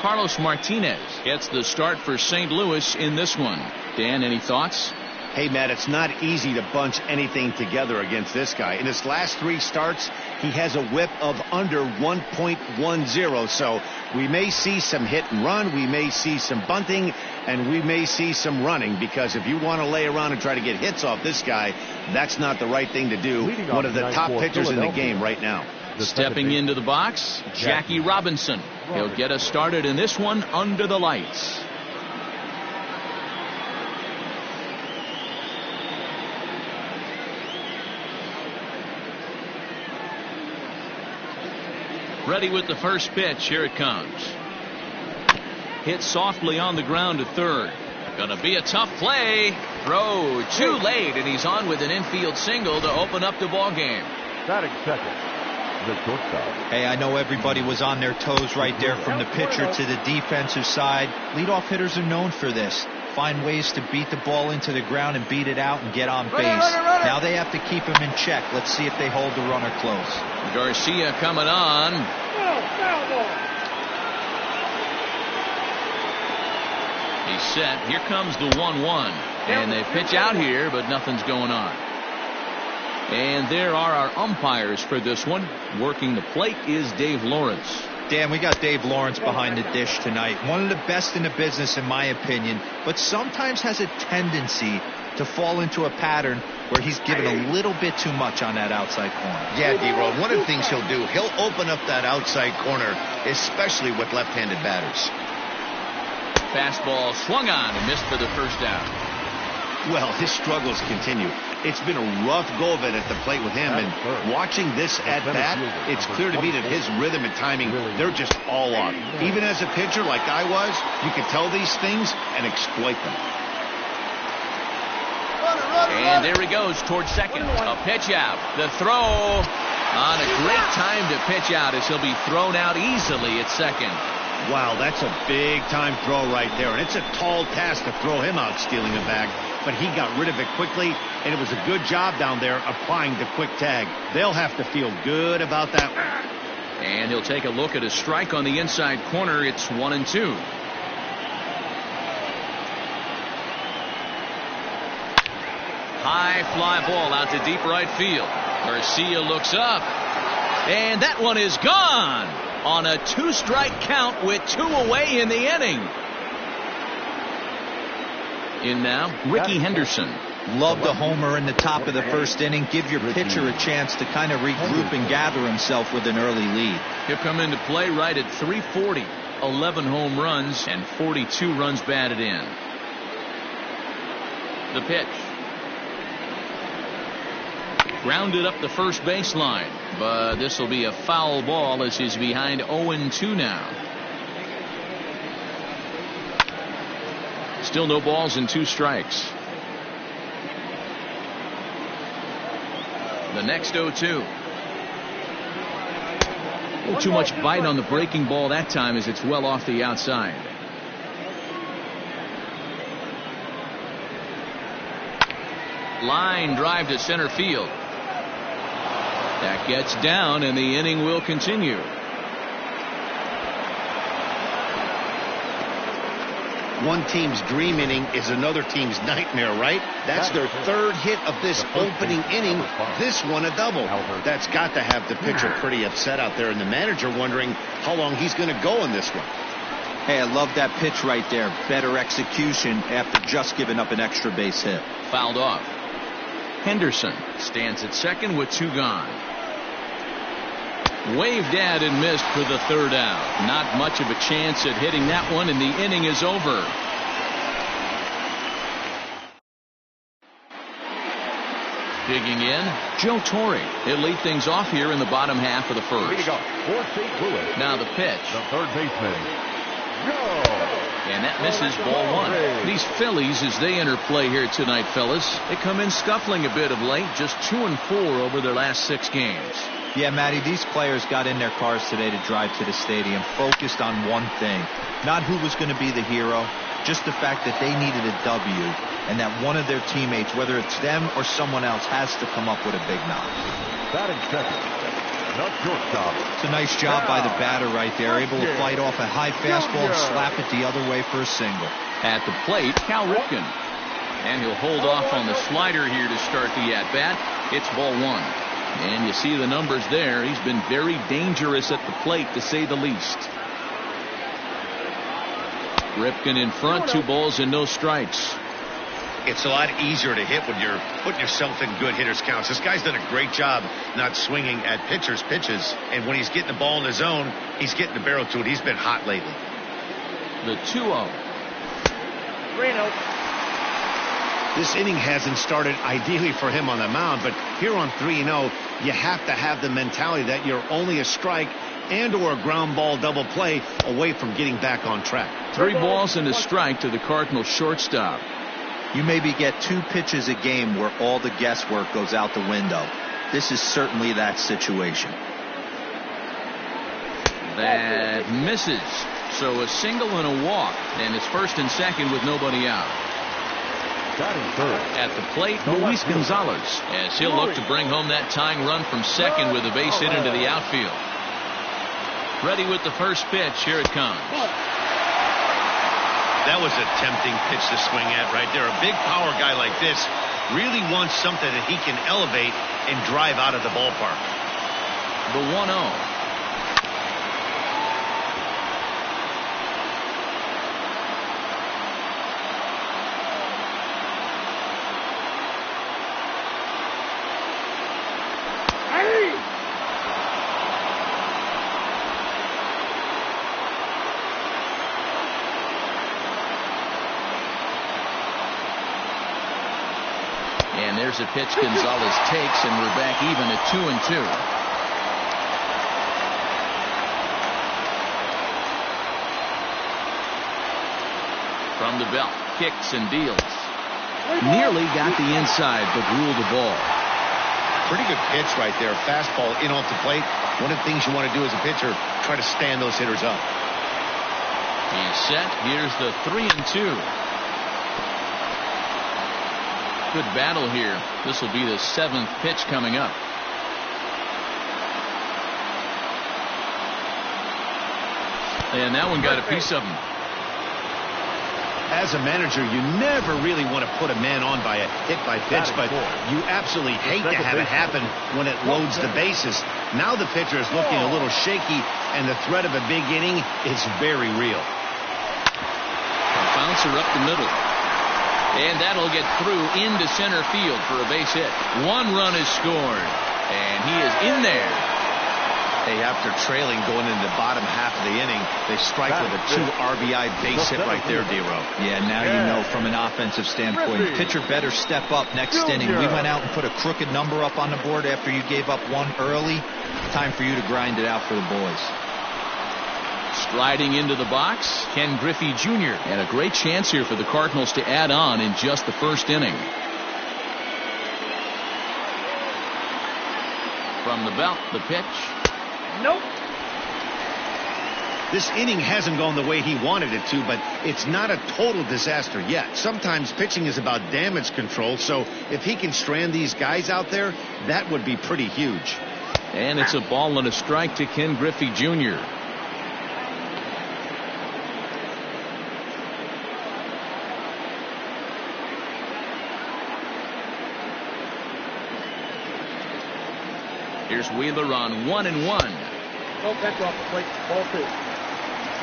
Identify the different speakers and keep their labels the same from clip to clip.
Speaker 1: Carlos Martinez gets the start for St. Louis in this one. Dan, any thoughts?
Speaker 2: Hey, Matt, it's not easy to bunch anything together against this guy. In his last 3 starts, he has a whip of under 1.10. So we may see some hit and run. We may see some bunting, and we may see some running, because if you want to lay around and try to get hits off this guy, that's not the right thing to do. One of the top pitchers in the game right now.
Speaker 1: Stepping into the box, Jackie Robinson. He'll get us started in this one under the lights. Ready with the first pitch. Here it comes. Hit softly on the ground to third. Gonna be a tough play. Throw too late, and he's on with an infield single to open up the ball game.
Speaker 3: Batting second, the shortstop.
Speaker 4: Hey, I know everybody was on their toes right there, from the pitcher to the defensive side. Leadoff hitters are known for this. Find ways to beat the ball into the ground and beat it out and get on base. Now they have to keep him in check. Let's see if they hold the runner close.
Speaker 1: Garcia coming on. He's set. Here comes the 1-1. And they pitch out here, but nothing's going on. And there are our umpires for this one. Working the plate is Dave Lawrence.
Speaker 4: Dan, we got Dave Lawrence behind the dish tonight. One of the best in the business, in my opinion, but sometimes has a tendency to fall into a pattern where he's given a little bit too much on that outside corner.
Speaker 2: Yeah, D-Road, one of the things he'll do, he'll open up that outside corner, especially with left-handed batters.
Speaker 1: Fastball swung on and missed for the first out.
Speaker 2: Well, his struggles continue. It's been a rough go of it at the plate with him, and watching this at-bat, it's clear to me that his rhythm and timing, they're just all off. Even as a pitcher like I was, you can tell these things and exploit them.
Speaker 1: And there he goes towards second. A pitch out. The throw on a great time to pitch out, as he'll be thrown out easily at second.
Speaker 2: Wow, that's a big-time throw right there, and it's a tall task to throw him out stealing a bag. But he got rid of it quickly, and it was a good job down there applying the quick tag. They'll have to feel good about that one.
Speaker 1: And he'll take a look at a strike on the inside corner. It's 1-2. High fly ball out to deep right field. Garcia looks up, and that one is gone on a 2-strike count with 2 away in the inning. In now, Ricky Henderson.
Speaker 4: Love the homer in the top of the first inning. Give your pitcher a chance to kind of regroup and gather himself with an early lead.
Speaker 1: He'll come into play right at 340. 11 home runs and 42 runs batted in. The pitch. Grounded up the first baseline, but this will be a foul ball as he's behind 0-2 now. Still no balls and 2 strikes. The next 0-2. A little too much bite on the breaking ball that time, as it's well off the outside. Line drive to center field. That gets down, and the inning will continue.
Speaker 2: One team's dream inning is another team's nightmare, right? That's their 3rd hit of this opening inning. This one a double. That's got to have the pitcher pretty upset out there, and the manager wondering how long he's going to go in this one.
Speaker 4: Hey, I love that pitch right there. Better execution after just giving up an extra base hit.
Speaker 1: Fouled off. Henderson stands at second with 2 gone. Waved at and missed for the 3rd out. Not much of a chance at hitting that one, and the inning is over. Digging in, Joe Torre. He'll lead things off here in the bottom half of the first. Now the pitch.
Speaker 3: The third baseman,
Speaker 1: And that misses ball 1. These Phillies, as they enter play here tonight, fellas, they come in scuffling a bit of late. Just 2-4 over their last 6 games.
Speaker 4: Yeah, Matty, these players got in their cars today to drive to the stadium, focused on one thing. Not who was going to be the hero, just the fact that they needed a W, and that one of their teammates, whether it's them or someone else, has to come up with a big knock.
Speaker 3: batting second, The shortstop.
Speaker 4: It's a nice job by the batter right there, able to fight off a high fastball and slap it the other way for a single.
Speaker 1: At the plate, Cal Ripken. And he'll hold off on the slider here to start the at-bat. It's ball one. And you see the numbers there. He's been very dangerous at the plate, to say the least. Ripken in front, 2 balls and no strikes.
Speaker 2: It's a lot easier to hit when you're putting yourself in good hitters' counts. This guy's done a great job not swinging at pitchers' pitches. And when he's getting the ball in the zone, he's getting the barrel to it. He's been hot lately.
Speaker 1: The 2-0.
Speaker 2: This inning hasn't started ideally for him on the mound, but here on 3-0, you have to have the mentality that you're only a strike and or a ground ball double play away from getting back on track.
Speaker 1: 3 balls and a strike to the Cardinals shortstop.
Speaker 4: You maybe get 2 pitches a game where all the guesswork goes out the window. This is certainly that situation.
Speaker 1: That misses. So a single and a walk, and it's first and second with nobody out. At the plate, Luis Gonzalez, as he'll look to bring home that tying run from second with a base hit into the outfield. Ready with the first pitch. Here it comes.
Speaker 2: That was a tempting pitch to swing at right there. A big power guy like this really wants something that he can elevate and drive out of the ballpark.
Speaker 1: The 1-0. And there's a pitch Gonzalez takes, and we're back even at 2-2. From the belt, kicks and deals. Nearly got the inside, but ruled the ball.
Speaker 2: Pretty good pitch right there. Fastball in off the plate. One of the things you want to do as a pitcher, try to stand those hitters up.
Speaker 1: He's set. Here's the 3-2. Good battle here. This will be the 7th pitch coming up. And that one got a piece of him.
Speaker 2: As a manager, you never really want to put a man on by a hit by pitch, but you absolutely hate to have it happen when it loads the bases. Now the pitcher is looking a little shaky, and the threat of a big inning is very real.
Speaker 1: A bouncer up the middle. And that'll get through into center field for a base hit. 1 run is scored. And he is in there.
Speaker 2: Hey, after trailing going into the bottom half of the inning, they strike with a 2 RBI base hit right there, D-Row.
Speaker 4: Yeah, now you know from an offensive standpoint, pitcher better step up next inning. We went out and put a crooked number up on the board after you gave up 1 early. Time for you to grind it out for the boys.
Speaker 1: Striding into the box, Ken Griffey Jr. And a great chance here for the Cardinals to add on in just the first inning. From the belt, the pitch.
Speaker 5: Nope.
Speaker 2: This inning hasn't gone the way he wanted it to, but it's not a total disaster yet. Sometimes pitching is about damage control, so if he can strand these guys out there, that would be pretty huge.
Speaker 1: And it's a ball and a strike to Ken Griffey Jr. Here's Wheeler on 1-1.
Speaker 5: Oh, that's off the plate. Ball 2.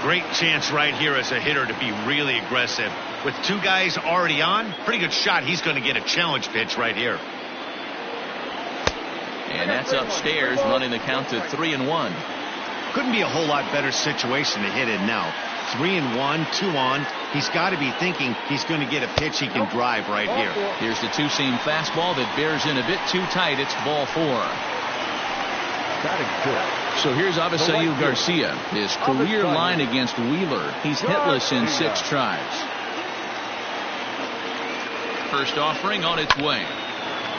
Speaker 2: Great chance right here as a hitter to be really aggressive. With 2 guys already on, pretty good shot. He's going to get a challenge pitch right here.
Speaker 1: And that's upstairs, running the count to 3-1.
Speaker 2: Couldn't be a whole lot better situation to hit in now. 3-1, 2 on. He's got to be thinking he's going to get a pitch he can drive right here.
Speaker 1: Here's the two-seam fastball that bears in a bit too tight. It's ball 4. So here's Avisail Garcia. His career line against Wheeler. He's hitless in 6 tries. First offering on its way.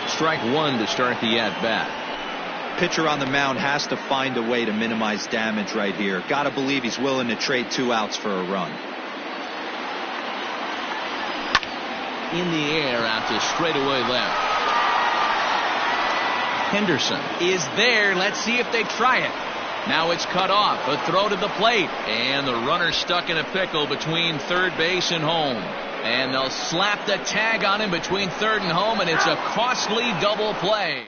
Speaker 1: Strike 1 to start the at-bat.
Speaker 4: Pitcher on the mound has to find a way to minimize damage right here. Got to believe he's willing to trade 2 outs for a run.
Speaker 1: In the air out to straightaway left. Henderson is there. Let's see if they try it. Now it's cut off. A throw to the plate. And the runner stuck in a pickle between third base and home. And they'll slap the tag on him between third and home, and it's a costly double play.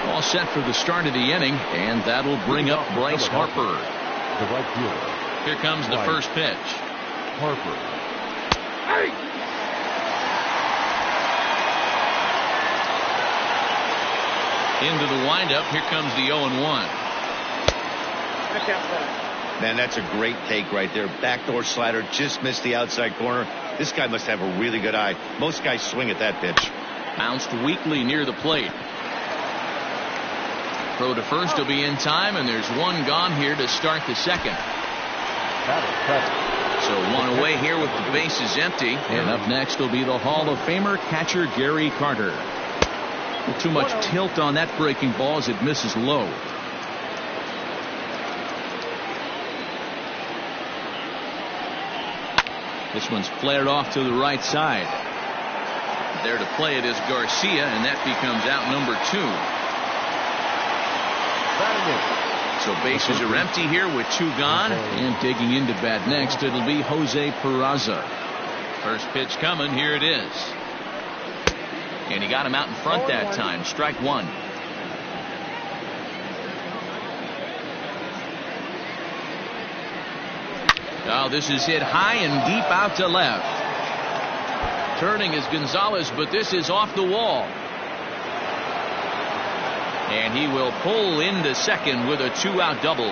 Speaker 1: All set for the start of the inning, and that'll bring up Bryce Harper.
Speaker 3: The right fielder.
Speaker 1: Here comes the first pitch.
Speaker 3: Harper.
Speaker 1: Into the windup. Here comes the 0-1.
Speaker 2: Man, that's a great take right there. Backdoor slider, just missed the outside corner. This guy must have a really good eye. Most guys swing at that pitch.
Speaker 1: Bounced weakly near the plate. Throw to first will be in time, and there's one gone here to start the second. So one away here with the bases empty. And up next will be the Hall of Famer catcher Gary Carter. Too much tilt on that breaking ball as it misses low. This one's flared off to the right side. There to play it is Garcia, and that becomes out number 2. So bases are empty here with 2 gone. And digging into bat next, it'll be Jose Peraza. First pitch coming. Here it is. And he got him out in front that time. Strike 1. Now this is hit high and deep out to left. Turning is Gonzalez, but this is off the wall. And he will pull into second with a 2-out double.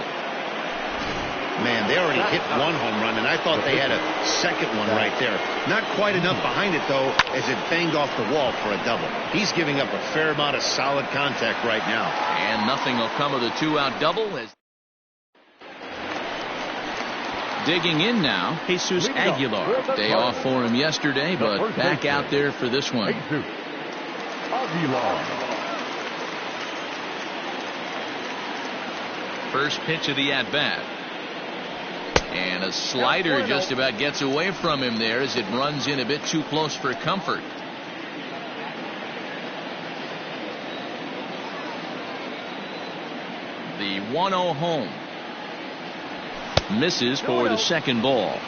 Speaker 2: Man, they already hit 1 home run, and I thought they had a second one right there. Not quite enough behind it, though, as it banged off the wall for a double. He's giving up a fair amount of solid contact right now.
Speaker 1: And nothing will come of the 2-out double. As digging in now, Jesus Aguilar. Day off for him yesterday, but back out there for this one. First pitch of the at-bat. And a slider just about gets away from him there as it runs in a bit too close for comfort. The 1-0 home. Misses for the second ball.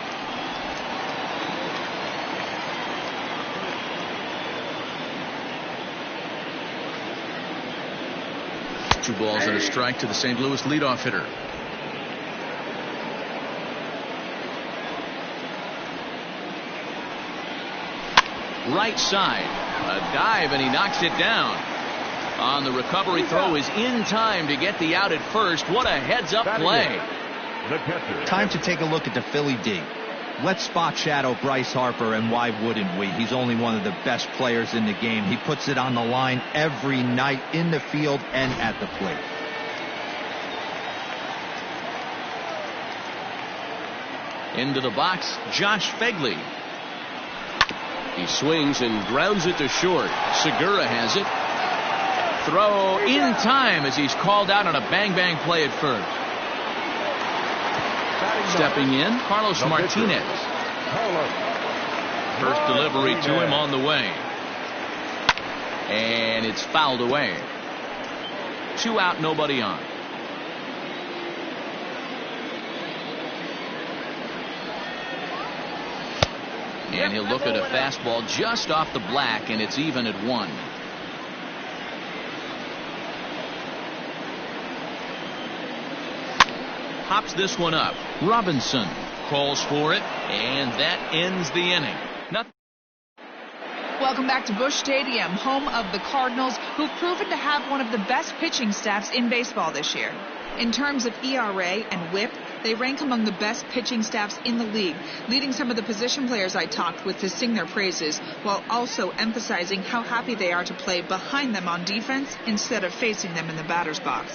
Speaker 1: Two balls and a strike to the St. Louis leadoff hitter. Right side. A dive, and he knocks it down. On the recovery throw is in time to get the out at first. What a heads-up play.
Speaker 4: Time to take a look at the Philly D. Let's spot shadow Bryce Harper, and why wouldn't we? He's only one of the best players in the game. He puts it on the line every night in the field and at the plate.
Speaker 1: Into the box, Josh Fegley. He swings and grounds it to short. Segura has it. Throw in time as he's called out on a bang-bang play at first. Stepping in, Carlos Martinez. First delivery to him on the way. And it's fouled away. 2 out, nobody on. And he'll look at a fastball just off the black, and it's even at 1. Hops this one up. Robinson calls for it, and that ends the inning.
Speaker 6: Welcome back to Busch Stadium, home of the Cardinals, who've proven to have one of the best pitching staffs in baseball this year. In terms of ERA and WHIP, they rank among the best pitching staffs in the league, leading some of the position players I talked with to sing their praises, while also emphasizing how happy they are to play behind them on defense instead of facing them in the batter's box.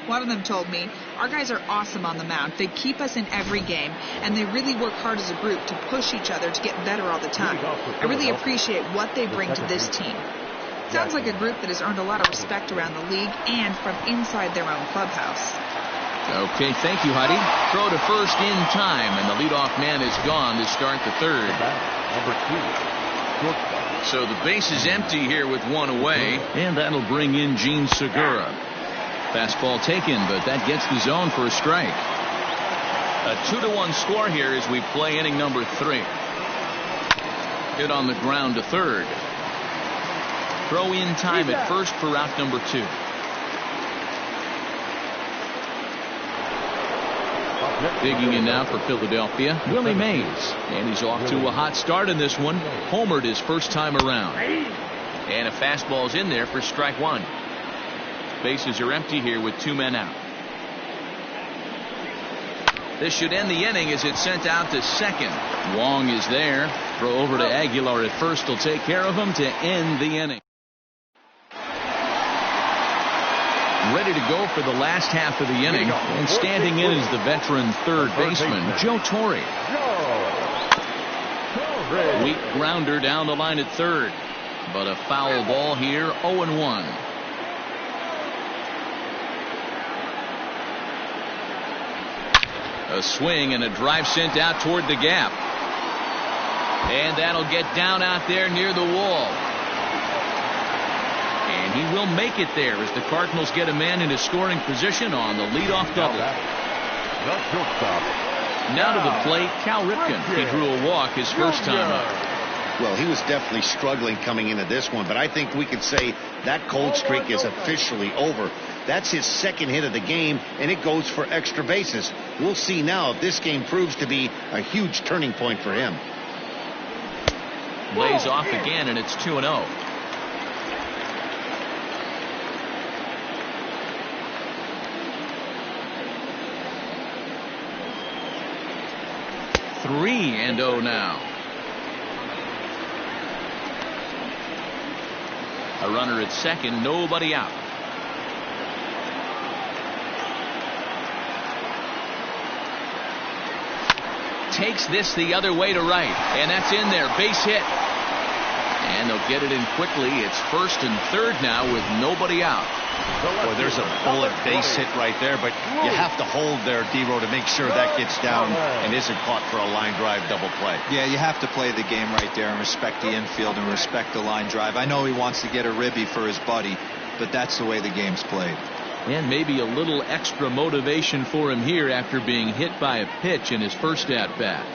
Speaker 6: One of them told me, our guys are awesome on the mound. They keep us in every game, and they really work hard as a group to push each other to get better all the time. I really appreciate what they bring to this team. Sounds like a group that has earned a lot of respect around the league and from inside their own clubhouse.
Speaker 1: Okay, thank you, Heidi. Throw to first in time, and the leadoff man is gone to start the third.
Speaker 3: Number 2. Shortstop.
Speaker 1: So the base is empty here with one away, and that'll bring in Gene Segura. Fastball taken, but that gets the zone for a strike. A 2-1 score here as we play inning number 3. Hit on the ground to third. Throw in time at first for out number 2. Digging in now for Philadelphia, Willie Mays. And he's off to a hot start in this one. Homered his first time around. And a fastball's in there for strike 1. Bases are empty here with 2 men out. This should end the inning as it's sent out to second. Wong is there. Throw over to Aguilar at first will take care of him to end the inning. Ready to go for the last half of the inning, and standing in is the veteran third baseman, Joe Torre. Weak grounder down the line at third, but a foul ball here, 0-1. A swing and a drive sent out toward the gap, and that'll get down out there near the wall. And he will make it there as the Cardinals get a man into scoring position on the leadoff double. Now to the plate, Cal Ripken. He drew a walk his first time up.
Speaker 2: Well, he was definitely struggling coming into this one, but I think we could say that cold streak is officially over. That's his second hit of the game, and it goes for extra bases. We'll see now if this game proves to be a huge turning point for him.
Speaker 1: Lays off again, and it's 2-0. Three and 0 now. A runner at second, nobody out. Takes this the other way to right, and that's in there. Base hit. And they'll get it in quickly. It's first and third now with nobody out.
Speaker 2: Well, there's a bullet base hit right there, but you have to hold there, D-Row, to make sure that gets down and isn't caught for a line drive double play.
Speaker 4: Yeah, you have to play the game right there and respect the infield and respect the line drive. I know he wants to get a ribby for his buddy, but that's the way the game's played.
Speaker 1: And maybe a little extra motivation for him here after being hit by a pitch in his first at-bat.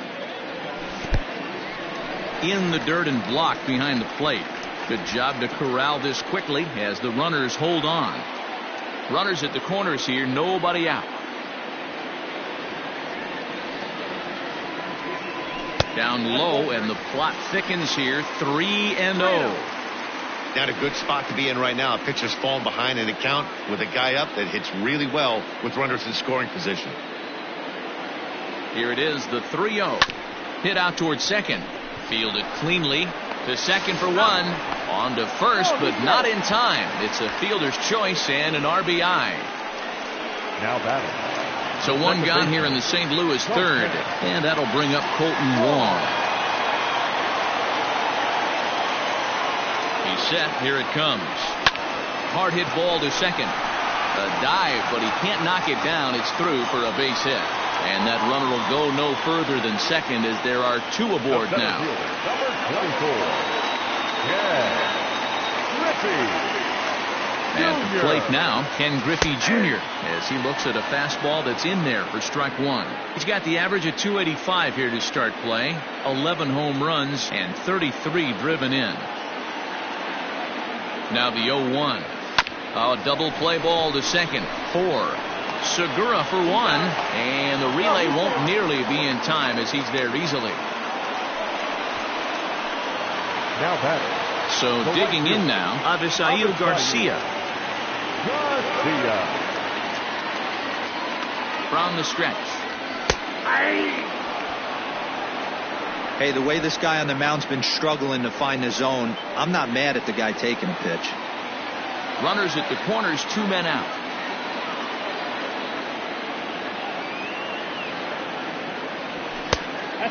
Speaker 1: In the dirt and blocked behind the plate. Good job to corral this quickly as the runners hold on. Runners at the corners here, nobody out. Down low, and the plot thickens here, 3-0.
Speaker 2: Not a good spot to be in right now. A pitcher's falling behind in a count with a guy up that hits really well with runners in scoring position.
Speaker 1: Here it is, the 3-0. Hit out towards second. Fielded cleanly. To second for one. On to first, but not in time. It's a fielder's choice and an RBI.
Speaker 3: Now batting.
Speaker 1: So one gone here in the St. Louis third, and that'll bring up Colton Wong. He's set. Here it comes. Hard hit ball to second. A dive, but he can't knock it down. It's through for a base hit. And that runner will go no further than second as there are 2 aboard now.
Speaker 3: Number 24.
Speaker 1: At the plate now, Ken Griffey Jr. as he looks at a fastball that's in there for strike 1. He's got the average at 285 here to start play. 11 home runs and 33 driven in. Now the 0-1. A double play ball to second. 4. Segura for 1, and the relay won't nearly be in time as he's there easily.
Speaker 3: Now batting.
Speaker 1: So digging in now, Avisail Garcia. From the stretch.
Speaker 4: Hey, the way this guy on the mound's been struggling to find the zone, I'm not mad at the guy taking a pitch.
Speaker 1: Runners at the corners, 2 men out.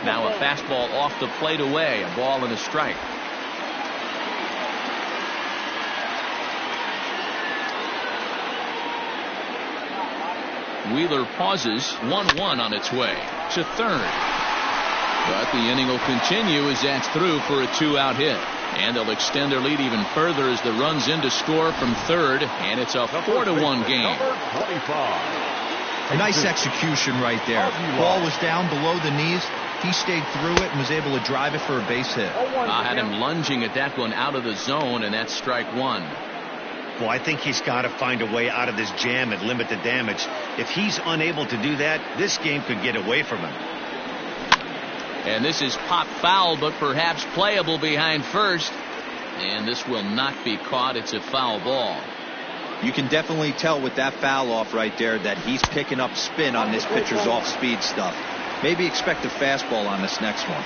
Speaker 1: Now a fastball off the plate away, a ball and a strike. Wheeler pauses, 1-1 on its way to third. But the inning will continue as that's through for a 2-out hit. And they'll extend their lead even further as the run's in to score from third. And it's a 4-1 game.
Speaker 3: Number 25.
Speaker 4: A nice execution right there. Ball was down below the knees. He stayed through it and was able to drive it for a base hit.
Speaker 1: I had him lunging at that one out of the zone, and that's strike one.
Speaker 2: Well, I think he's got to find a way out of this jam and limit the damage. If he's unable to do that, this game could get away from him.
Speaker 1: And this is pop foul, but perhaps playable behind first. And this will not be caught. It's a foul ball.
Speaker 4: You can definitely tell with that foul off right there that he's picking up spin on this pitcher's off-speed stuff. Maybe expect a fastball on this next one.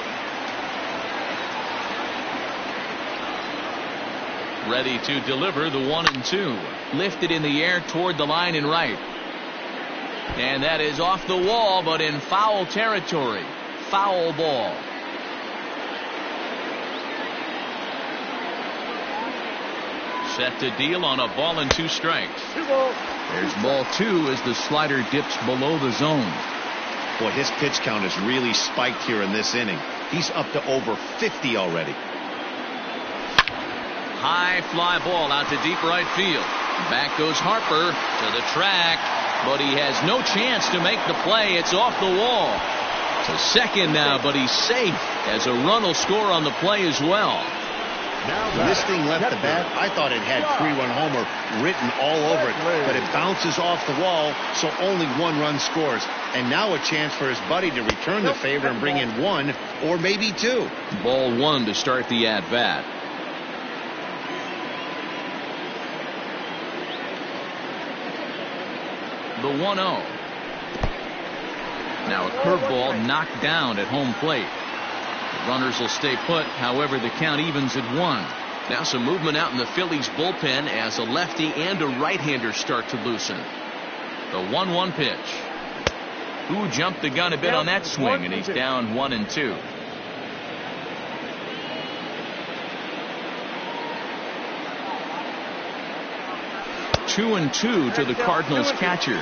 Speaker 1: Ready to deliver the 1-2. Lifted in the air toward the line and right. And that is off the wall, but in foul territory. Foul ball. Set to deal on a ball and 2 strikes. There's ball 2 as the slider dips below the zone.
Speaker 2: Boy, his pitch count has really spiked here in this inning. He's up to over 50 already.
Speaker 1: High fly ball out to deep right field. Back goes Harper to the track, but he has no chance to make the play. It's off the wall. To second now, but he's safe as a run will score on the play as well.
Speaker 2: When this thing left the bat, I thought it had 3-run homer written all over it, but it bounces off the wall, so only 1 run scores. And now a chance for his buddy to return the favor and bring in 1 or maybe 2.
Speaker 1: Ball 1 to start the at-bat. The 1-0. Now a curveball knocked down at home plate. The runners will stay put. However, the count evens at 1. Now some movement out in the Phillies bullpen as a lefty and a right-hander start to loosen. The 1-1 pitch. Who jumped the gun a bit on that swing, and he's down 1-2. Two and 2 to the Cardinals catcher.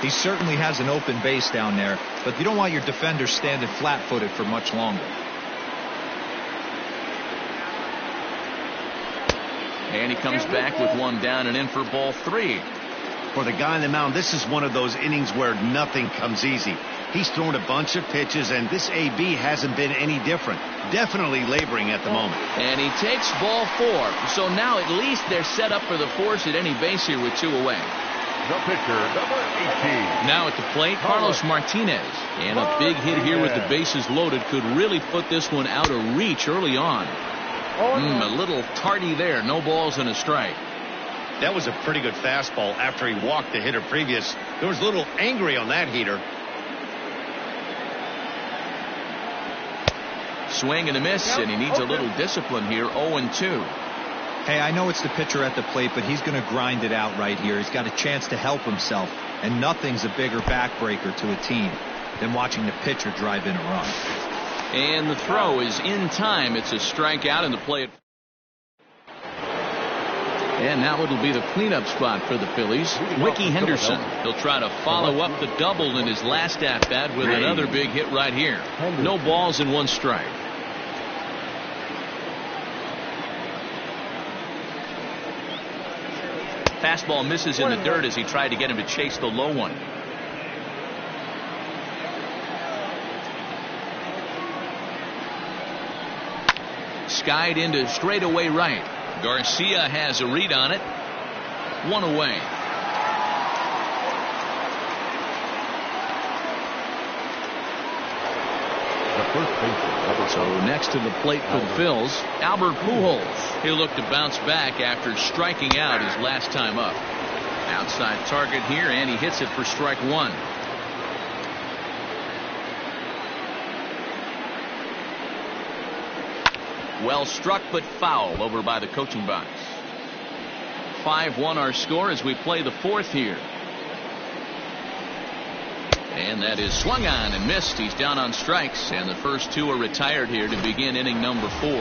Speaker 4: He certainly has an open base down there, but you don't want your defender standing flat-footed for much longer.
Speaker 1: And he comes back with 1 down and in for ball 3.
Speaker 2: For the guy on the mound, this is one of those innings where nothing comes easy. He's thrown a bunch of pitches, and this AB hasn't been any different. Definitely laboring at the moment.
Speaker 1: And he takes ball 4. So now at least they're set up for the force at any base here with 2 away.
Speaker 3: The pitcher, number 18.
Speaker 1: Now at the plate, Carlos Martinez. And a big hit here with the bases loaded could really put this one out of reach early on. A little tardy there. No balls and a strike.
Speaker 2: That was a pretty good fastball after he walked the hitter previous. There was a little angry on that heater.
Speaker 1: Swing and a miss, and he needs a little discipline here. 0-2.
Speaker 4: Hey, I know it's the pitcher at the plate, but he's going to grind it out right here. He's got a chance to help himself, and nothing's a bigger backbreaker to a team than watching the pitcher drive in a run.
Speaker 1: And the throw is in time. It's a strikeout in the play. And now it'll be the cleanup spot for the Phillies. Ricky Henderson. He'll try to follow up the double in his last at-bat with another big hit right here. No balls and 1 strike. Fastball misses in the dirt as he tried to get him to chase the low one. Skied into straightaway right. Garcia has a read on it. 1 away. So next to the plate for the Phils, Albert Pujols. He'll look to bounce back after striking out his last time up. Outside target here, and he hits it for strike 1. Well struck, but foul over by the coaching box. 5-1 our score as we play the 4th here. And that is swung on and missed. He's down on strikes, and the first 2 are retired here to begin inning number 4. 2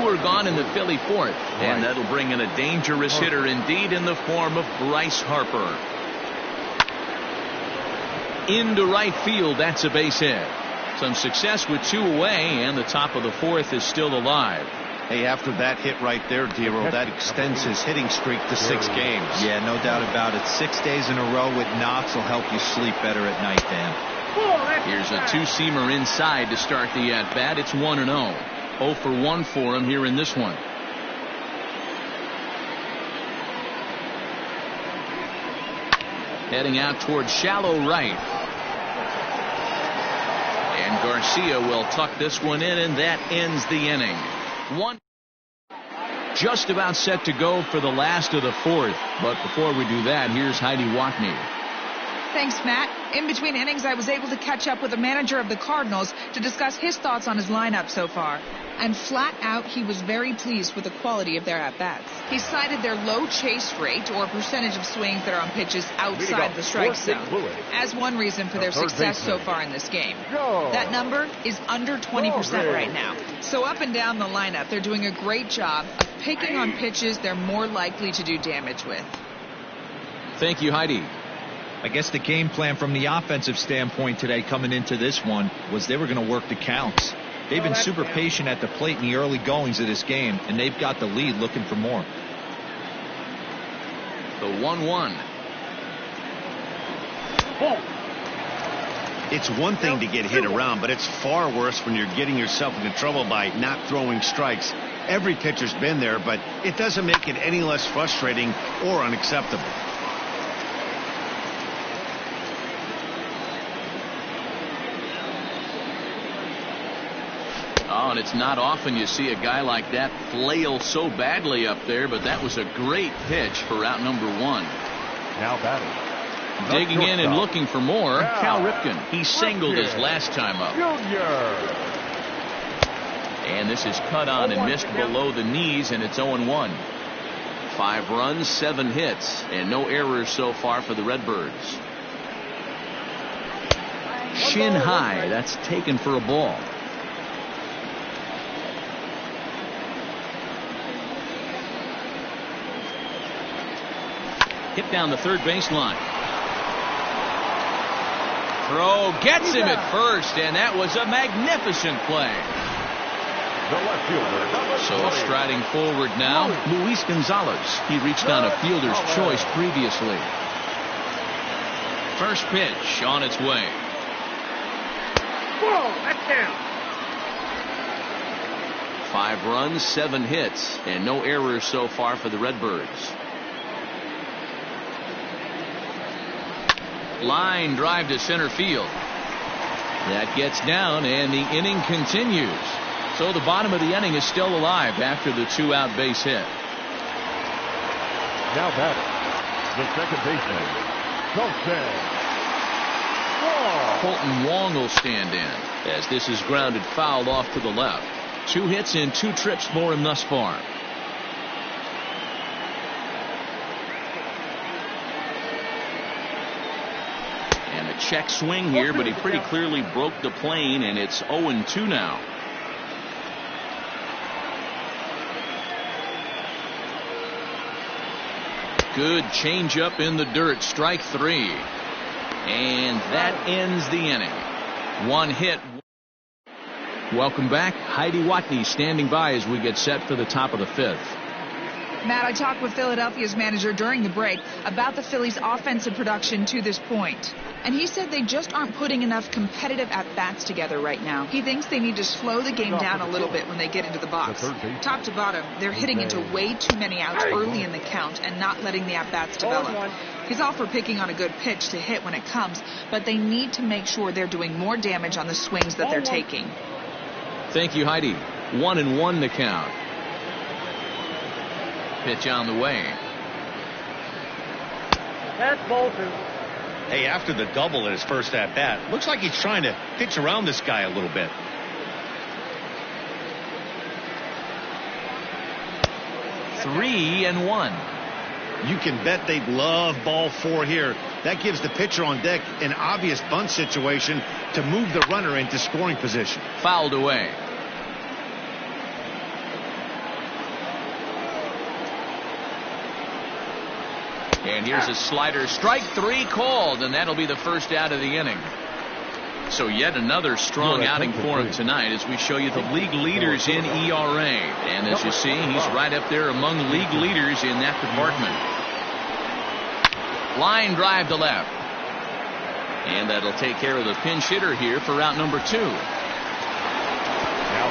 Speaker 1: are gone in the Philly 4th, and that'll bring in a dangerous hitter indeed in the form of Bryce Harper. Into right field, that's a base hit. Some success with 2 away, and the top of the 4th is still alive.
Speaker 2: Hey, after that hit right there, Dero, that extends his hitting streak to 6 games.
Speaker 4: Yeah, no doubt about it. 6 days in a row with knocks will help you sleep better at night, Dan.
Speaker 1: Here's a 2-seamer inside to start the at-bat. It's 1-0. 0 for 1 for him here in this one. Heading out towards shallow right. And Garcia will tuck this one in, and that ends the inning. One just about set to go for the last of the 4th. But before we do that, here's Heidi Watney.
Speaker 6: Thanks, Matt. In between innings, I was able to catch up with the manager of the Cardinals to discuss his thoughts on his lineup so far. And flat out, he was very pleased with the quality of their at-bats. He cited their low chase rate, or percentage of swings that are on pitches outside the strike zone, as one reason for their success so far in this game. That number is under 20% right now. So up and down the lineup, they're doing a great job of picking on pitches they're more likely to do damage with.
Speaker 1: Thank you, Heidi.
Speaker 4: I guess the game plan from the offensive standpoint today coming into this one was they were going to work the counts. They've been super patient at the plate in the early goings of this game, and they've got the lead looking for more.
Speaker 1: The 1-1.
Speaker 2: It's one thing to get hit around, but it's far worse when you're getting yourself into trouble by not throwing strikes. Every pitcher's been there, but it doesn't make it any less frustrating or unacceptable.
Speaker 1: Oh, and it's not often you see a guy like that flail so badly up there, but that was a great pitch for out number 1.
Speaker 3: Now batting.
Speaker 1: Digging in and looking for more, Cal Ripken. He singled his last time up. And this is cut on and missed below the knees, and it's 0-1. 5 runs, 7 hits, and no errors so far for the Redbirds. Shin high, that's taken for a ball. Hit down the third baseline. Throw gets him at first, and that was a magnificent play.
Speaker 3: The left fielder.
Speaker 1: So striding forward now, Luis Gonzalez. He reached on a fielder's choice previously. First pitch on its way.
Speaker 5: That's down.
Speaker 1: 5 runs, 7 hits, and no errors so far for the Redbirds. Line drive to center field. That gets down, and the inning continues. So the bottom of the inning is still alive after the 2-out base hit.
Speaker 3: Now batting. The second baseman,
Speaker 1: Colton Wong will stand in as this is grounded foul off to the left. 2 hits and 2 trips for him thus far. Check swing here, but he pretty clearly broke the plane, and it's 0-2 now. Good changeup in the dirt, strike 3. And that ends the inning. 1 hit. Welcome back. Heidi Watney standing by as we get set for the top of the 5th.
Speaker 6: Matt, I talked with Philadelphia's manager during the break about the Phillies' offensive production to this point. And he said they just aren't putting enough competitive at-bats together right now. He thinks they need to slow the game down a little bit when they get into the box. Top to bottom, they're hitting into way too many outs early in the count and not letting the at-bats develop. He's all for picking on a good pitch to hit when it comes, but they need to make sure they're doing more damage on the swings that they're taking.
Speaker 1: Thank you, Heidi. 1-1 to count. Pitch on the way.
Speaker 5: That's ball 2.
Speaker 2: Hey, after the double at his first at-bat, looks like he's trying to pitch around this guy a little bit.
Speaker 1: Three and 1.
Speaker 2: You can bet they'd love ball 4 here. That gives the pitcher on deck an obvious bunt situation to move the runner into scoring position.
Speaker 1: Fouled away. And here's a slider. Strike 3 called, and that'll be the first out of the inning. So yet another strong outing for him tonight as we show you the league leaders in ERA. And as you see, he's right up there among league leaders in that department. Line drive to left. And that'll take care of the pinch hitter here for out number 2.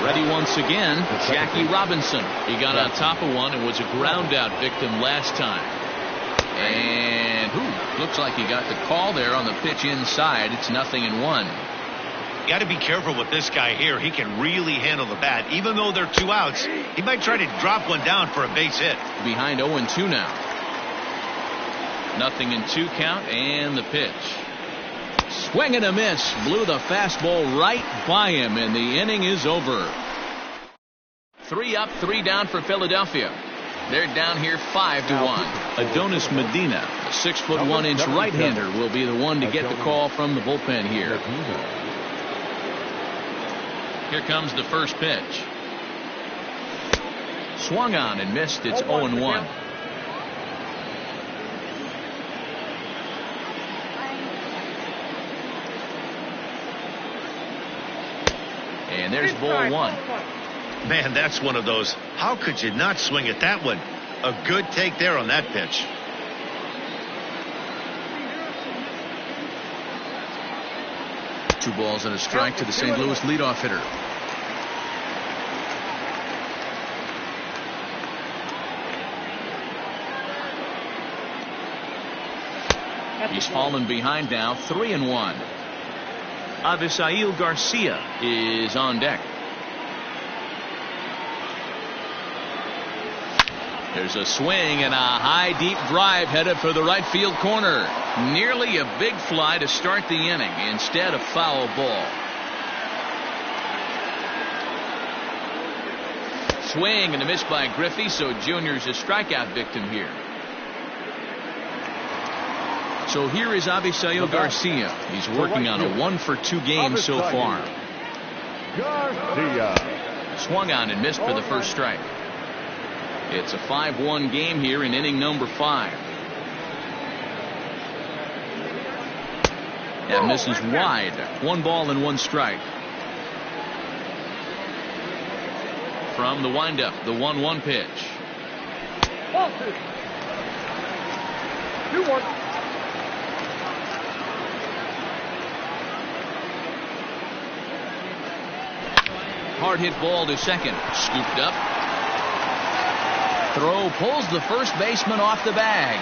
Speaker 1: Ready once again, Jackie Robinson. He got on top of one and was a ground out victim last time. And looks like he got the call there on the pitch inside. It's 0-1.
Speaker 2: You got to be careful with this guy here. He can really handle the bat. Even though they're 2 outs, he might try to drop one down for a base hit.
Speaker 1: Behind 0-2 now. 0-2 count and the pitch. Swing and a miss. Blew the fastball right by him, and the inning is over. 3 up, 3 down for Philadelphia. They're down here 5-1. Adonis Medina, a 6'1" right-hander, will be the one to get the call from the bullpen here. Here comes the first pitch. Swung on and missed. It's 0-1. And there's ball 1.
Speaker 2: Man, that's one of those. How could you not swing at that one? A good take there on that pitch.
Speaker 1: Two balls and a strike to the St. Louis leadoff hitter. He's fallen behind now, 3-1. Avisail Garcia is on deck. There's a swing and a high deep drive headed for the right field corner. Nearly a big fly to start the inning. Instead, a foul ball. Swing and a miss by Griffey, so Junior's a strikeout victim here. So here is Avisail Garcia. He's working on a 1-for-2 game so far.
Speaker 3: Garcia.
Speaker 1: Swung on and missed for the first strike. It's a 5-1 game here in inning number 5. That misses wide. 1 ball and 1 strike. From the windup, the 1-1 pitch.
Speaker 5: 2-1.
Speaker 1: Hard hit ball to second. Scooped up. Throw pulls the first baseman off the bag.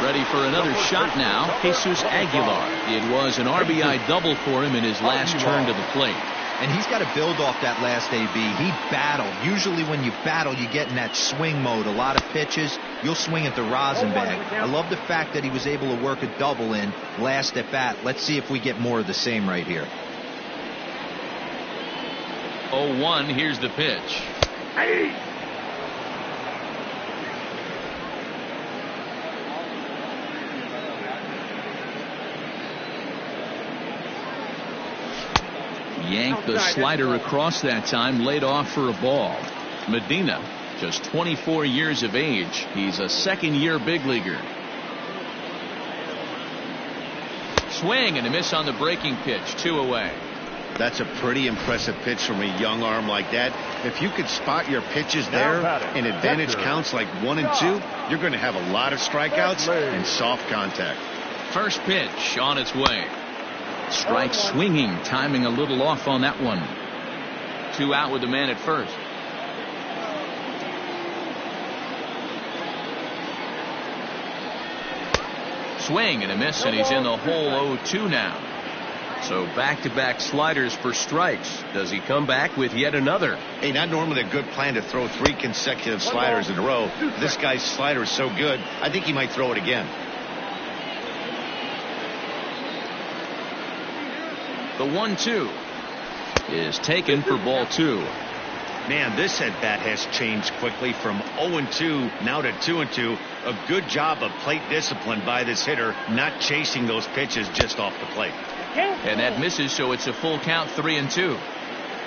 Speaker 1: Ready for another shot now, Jesus Aguilar. It was an RBI double for him in his last turn to the plate.
Speaker 4: And he's got to build off that last AB. He battled. Usually when you battle, you get in that swing mode. A lot of pitches, you'll swing at the rosin bag. I love the fact that he was able to work a double in last at bat. Let's see if we get more of the same right here.
Speaker 1: 0-1, here's the pitch. Yanked the slider across that time, laid off for a ball. Medina, just 24 years of age. He's a second-year big leaguer. Swing and a miss on the breaking pitch, 2 away.
Speaker 2: That's a pretty impressive pitch from a young arm like that. If you could spot your pitches there in advantage counts like 1 and 2, you're going to have a lot of strikeouts and soft contact.
Speaker 1: First pitch on its way. Strike swinging, timing a little off on that one. 2 out with the man at first. Swing and a miss, and he's in the hole 0-2 now. So back-to-back sliders for strikes. Does he come back with yet another?
Speaker 2: Hey, not normally a good plan to throw 3 consecutive sliders in a row. This guy's slider is so good, I think he might throw it again.
Speaker 1: The 1-2 is taken for ball 2.
Speaker 2: Man, this at-bat has changed quickly from 0-2 now to 2-2. A good job of plate discipline by this hitter, not chasing those pitches just off the plate.
Speaker 1: And that misses, so it's a full count, 3-2.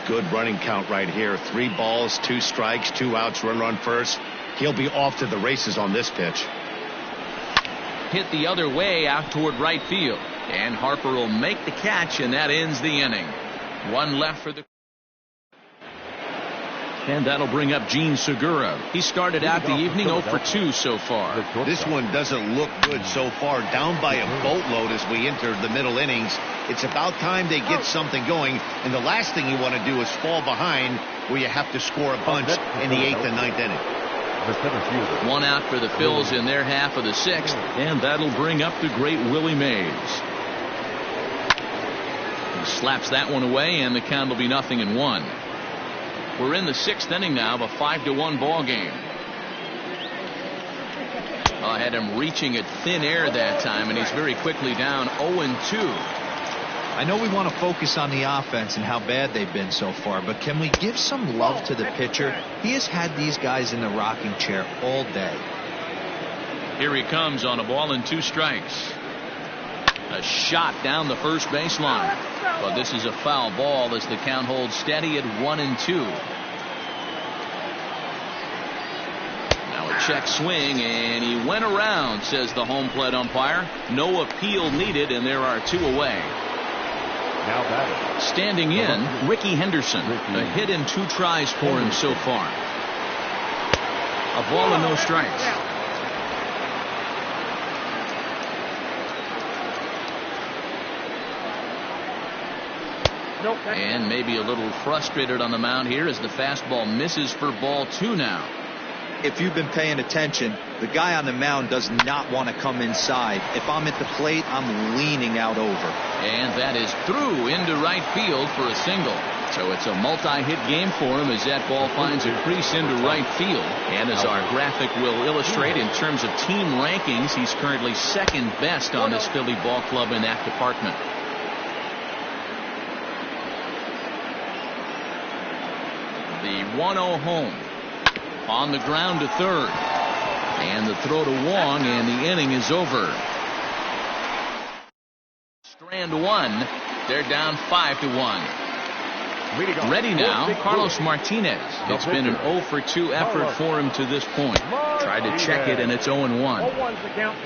Speaker 2: Good running count right here. 3 balls, 2 strikes, 2 outs, run first. He'll be off to the races on this pitch.
Speaker 1: hit the other way out toward right field. And Harper will make the catch, and that ends the inning. One left for the. And that'll bring up Gene Segura. He started out the evening 0 for 2 so far.
Speaker 2: This one doesn't look good so far. Down by a boatload as we enter the middle innings. It's about time they get something going. And the last thing you want to do is fall behind where you have to score a bunch in the 8th and 9th inning.
Speaker 1: One out for the Phils in their half of the 6th. And that'll bring up the great Willie Mays. He slaps that one away, and the count will be 0-1. We're in the 6th inning now of a 5-1 ball game. I had him reaching at thin air that time, and he's very quickly down 0-2.
Speaker 4: I know we want to focus on the offense and how bad they've been so far, but can we give some love to the pitcher? He has had these guys in the rocking chair all day.
Speaker 1: Here he comes on a ball and 2 strikes. A shot down the first baseline. But this is a foul ball as the count holds steady at 1-2. Now a check swing, and he went around, says the home plate umpire. No appeal needed, and there are 2 away.
Speaker 3: Now batting.
Speaker 1: Standing in, Ricky Henderson. A hit and 2 tries for him so far. A ball and no strikes. And maybe a little frustrated on the mound here as the fastball misses for ball 2 now.
Speaker 4: If you've been paying attention, the guy on the mound does not want to come inside. If I'm at the plate, I'm leaning out over.
Speaker 1: And that is through into right field for a single. So it's a multi-hit game for him as that ball finds a crease into right field. And as our graphic will illustrate, in terms of team rankings, he's currently 2nd best on this Philly ball club in that department. The 1-0 home. On the ground to third. And the throw to Wong, and the inning is over. Strand 1. They're down 5-1. Ready now, Carlos Martinez. It's been an 0 for 2 effort for him to this point. Tried to check it, and it's 0-1.
Speaker 5: 0-1's the count.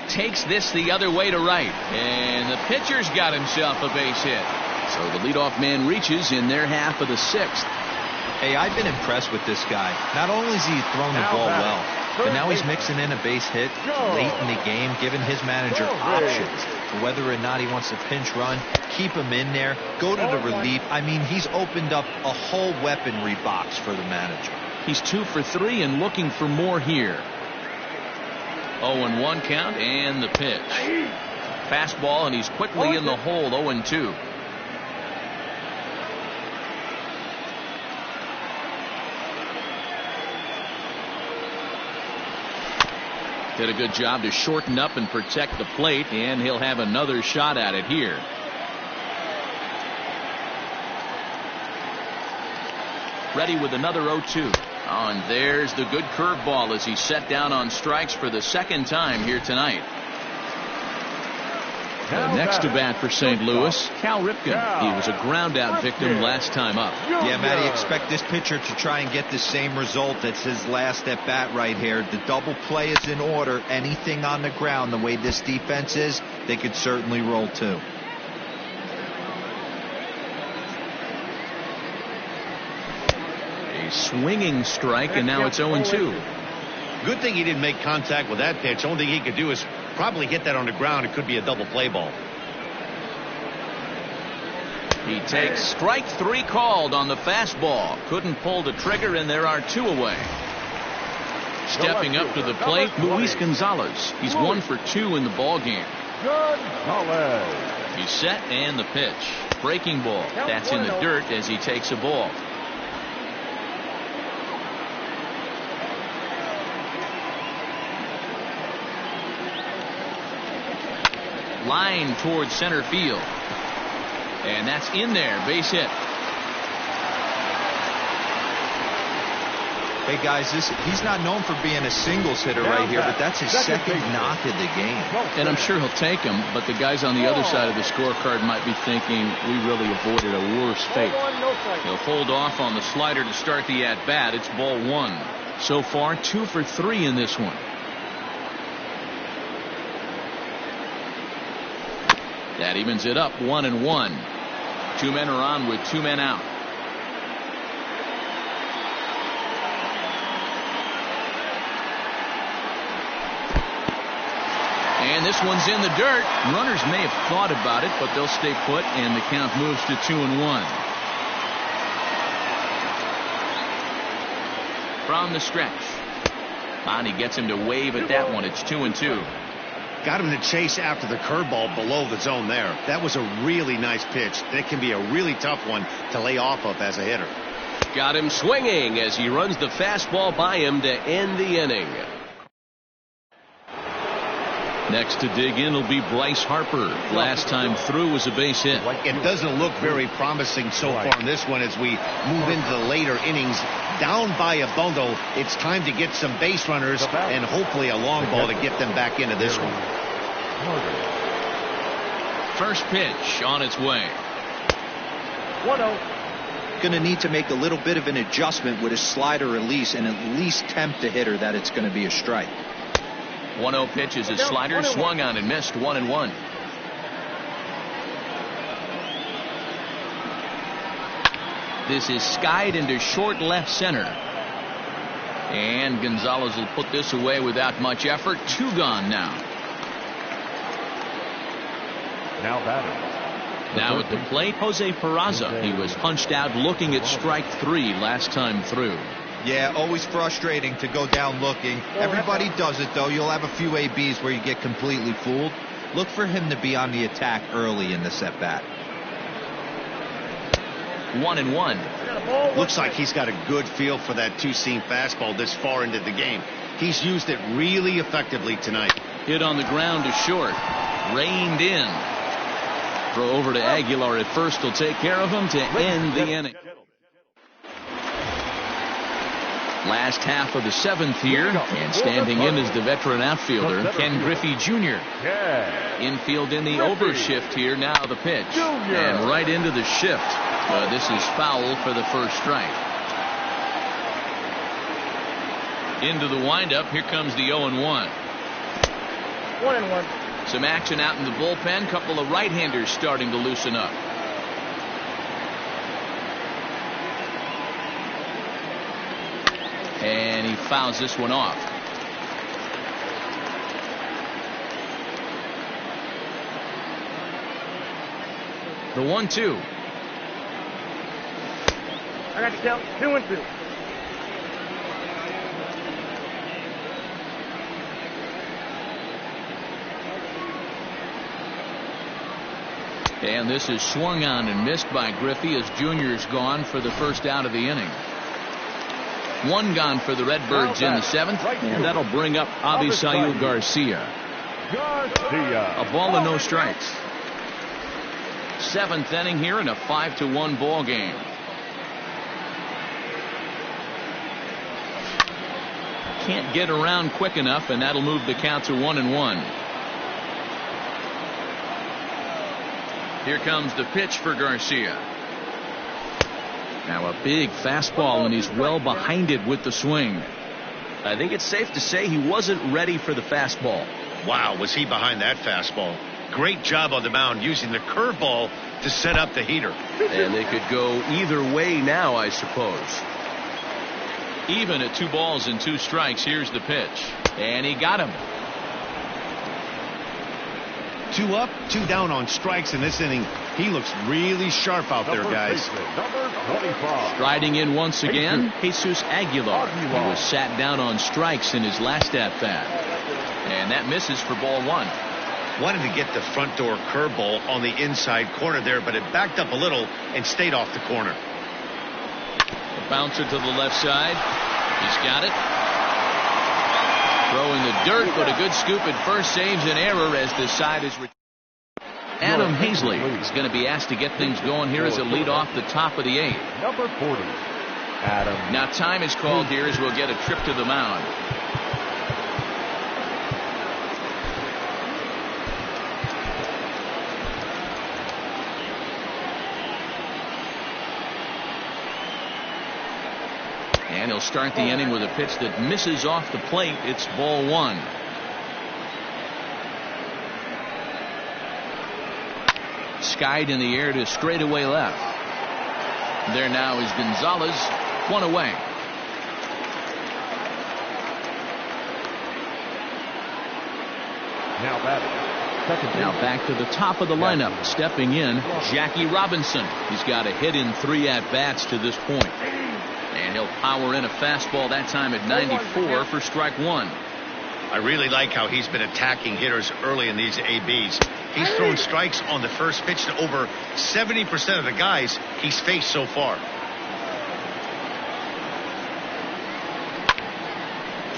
Speaker 1: Takes this the other way to right, and the pitcher's got himself a base hit. So the leadoff man reaches in their half of the 6th.
Speaker 4: Hey, I've been impressed with this guy. Not only has he thrown the ball well, but now he's mixing in a base hit late in the game, giving his manager options for whether or not he wants to pinch run, keep him in there, go to the relief. I mean, he's opened up a whole weaponry box for the manager.
Speaker 1: He's 2 for 3 and looking for more here. 0-1 count, and the pitch. Fastball, and he's quickly in the hole. 0-2. Did a good job to shorten up and protect the plate, and he'll have another shot at it here. Ready with another 0-2. Oh, and there's the good curveball as he's set down on strikes for the 2nd time here tonight. Next to bat for St. Louis, Cal Ripken. He was a ground out victim last time up.
Speaker 4: Yeah, Matty, expect this pitcher to try and get the same result. That's his last at bat right here. The double play is in order. Anything on the ground, the way this defense is, they could certainly roll too.
Speaker 1: A swinging strike, and now it's 0-2.
Speaker 2: Good thing he didn't make contact with that pitch. Only thing he could do is probably hit that on the ground. It could be a double play ball.
Speaker 1: He takes strike 3 called on the fastball. Couldn't pull the trigger, and there are 2 away. Stepping up to the plate, Luis Gonzalez. He's 1 for 2 in the ball game. He's set, and the pitch. Breaking ball. That's in the dirt as he takes a ball. Line towards center field. And that's in there. Base hit.
Speaker 4: Hey guys, he's not known for being a singles hitter right here, but that's his second knock of the game.
Speaker 1: And I'm sure he'll take him, but the guys on the other side of the scorecard might be thinking we really avoided a worse fate. He'll hold off on the slider to start the at-bat. It's ball one. So far, 2 for 3 in this one. That evens it up, 1-1. 2 men are on with 2 men out. And this one's in the dirt. Runners may have thought about it, but they'll stay put, and the count moves to 2-1. From the stretch. Bonnie gets him to wave at that one. It's 2-2.
Speaker 2: Got him to chase after the curveball below the zone there. That was a really nice pitch. That can be a really tough one to lay off of as a hitter.
Speaker 7: Got him swinging as he runs the fastball by him to end the inning.
Speaker 1: Next to dig in will be Bryce Harper. Last time through was a base hit.
Speaker 2: It doesn't look very promising so far in this one as we move into the later innings. Down by a bundle, it's time to get some base runners and hopefully a long ball to get them back into this one.
Speaker 1: First pitch on its way.
Speaker 5: 1-0.
Speaker 4: Going to need to make a little bit of an adjustment with his slider release and at least tempt the hitter that it's going to be a strike.
Speaker 1: 1-0 pitch is his slider, swung on and missed. 1-1. This is skied into short left center. And Gonzalez will put this away without much effort. 2 gone now.
Speaker 3: Now batting.
Speaker 1: Now at the plate, Jose Peraza. He was punched out looking at strike 3 last time through.
Speaker 4: Yeah, always frustrating to go down looking. Everybody does it, though. You'll have a few ABs where you get completely fooled. Look for him to be on the attack early in this at-bat.
Speaker 1: 1-1.
Speaker 2: Looks like he's got a good feel for that two-seam fastball this far into the game. He's used it really effectively tonight.
Speaker 1: Hit on the ground to short. Reined in. Throw over to Aguilar at first will take care of him to end the inning. Last half of the 7th here, and standing in is the veteran outfielder Ken Griffey Jr. Infield in the overshift here. Now the pitch, and right into the shift. This is foul for the first strike. Into the windup. Here comes the 0-1.
Speaker 5: 1-1.
Speaker 1: Some action out in the bullpen. Couple of right-handers starting to loosen up. And he fouls this one off. The 1-2.
Speaker 5: I got to count 2-2.
Speaker 1: And this is swung on and missed by Griffey as Junior's gone for the first out of the inning. 1 gone for the Redbirds in the 7th, and that'll bring up Avisail Garcia. A ball and no strikes. 7th inning here in a 5-1 ball game. Can't get around quick enough, and that'll move the count to 1-1. Here comes the pitch for Garcia. Now a big fastball, and he's well behind it with the swing.
Speaker 7: I think it's safe to say he wasn't ready for the fastball.
Speaker 2: Wow, was he behind that fastball. Great job on the mound using the curveball to set up the heater.
Speaker 7: And they could go either way now, I suppose.
Speaker 1: Even at 2 balls and 2 strikes. Here's the pitch, and he got him.
Speaker 2: 2 up, 2 down on strikes in this inning. He looks really sharp out there, guys.
Speaker 1: Striding in once again, Jesus Aguilar. He was sat down on strikes in his last at-bat. And that misses for ball 1.
Speaker 2: Wanted to get the front door curveball on the inside corner there, but it backed up a little and stayed off the corner.
Speaker 1: The bouncer to the left side. He's got it. Throwing the dirt, but a good scoop at first saves an error as the side is. Adam Hazley is going to be asked to get things going here as a lead off the top of the 8th.
Speaker 3: Number 40. Adam.
Speaker 1: Now time is called here as we'll get a trip to the mound. And he'll start the inning with a pitch that misses off the plate. It's ball one. Skied in the air to straightaway left. There now is Gonzalez, one away.
Speaker 3: Now batting.
Speaker 1: Now back to the top of the lineup. Stepping in, Jackie Robinson. He's got a hit in 3 at-bats to this point. And he'll power in a fastball that time at 94 for strike one.
Speaker 2: I really like how he's been attacking hitters early in these ABs. He's thrown strikes on the first pitch to over 70% of the guys he's faced so far.